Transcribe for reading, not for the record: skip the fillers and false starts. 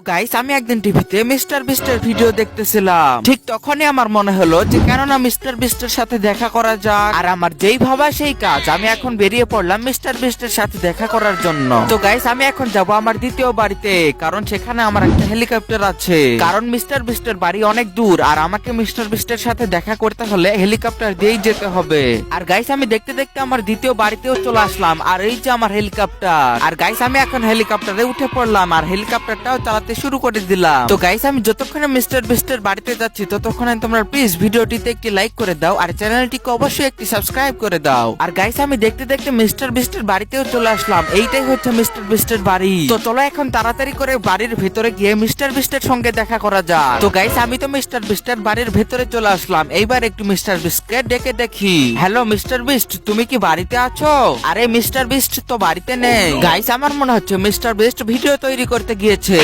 Guys আমি একদিন টিভিতে মিস্টার বিস্টের ভিডিও দেখতেছিলাম, ঠিক তখনই আমার মনে হলো যে কেননা মিস্টার বিস্টের সাথে দেখা করা যাক। আর আমার যেই ভাবা সেই কাজ, আমি এখন বেরিয়ে পড়লাম মিস্টার বিস্টের সাথে দেখা করার জন্য। তো গাইস আমি এখন যাব আমার দ্বিতীয় বাড়িতে, কারণ সেখানে আমার একটা হেলিকপ্টার আছে। কারণ মিস্টার বিস্টের বাড়ি অনেক দূর, আর আমাকে মিস্টার বিস্টের সাথে দেখা করতে হলে হেলিকপ্টার দিয়েই যেতে হবে। আর গাইস আমি দেখতে দেখতে আমার দ্বিতীয় বাড়িতেও চলে আসলাম, আর এই যে আমার হেলিকপ্টার। আর গাইস আমি এখন হেলিকপ্টারে উঠে পড়লাম, আর হেলিকপ্টারটাও চালাতে শুরু করে দিলাম। তো গাইস আমি যতক্ষণে মিস্টার বিস্টের বাড়িতে যাচ্ছি ততক্ষণে তোমরা প্লিজ ভিডিওটিতে একটি লাইক করে দাও, আর চ্যানেলটিকে অবশ্যই একটি সাবস্ক্রাইব করে দাও। আর গাইস আমি দেখতে দেখতে মিস্টার বিস্টের বাড়িতেও চলে আসলাম। এইটাই হচ্ছে মিস্টার বিস্টের বাড়ি। তো চলো এখন তাড়াতাড়ি করে বাড়ির ভেতরে গিয়ে মিস্টার বিস্টের সঙ্গে দেখা করা যাক। তো গাইস আমি তো মিস্টার বিস্টের বাড়ির ভেতরে চলে আসলাম। এইবার একটু মিস্টার বিস্টকে ডেকে দেখি। হ্যালো মিস্টার বিস্ট, তুমি কি বাড়িতে আছো? আরে মিস্টার বিস্ট তো বাড়িতে নেই। গাইস আমার মনে হচ্ছে মিস্টার বিস্ট ভিডিও তৈরি করতে গিয়েছে।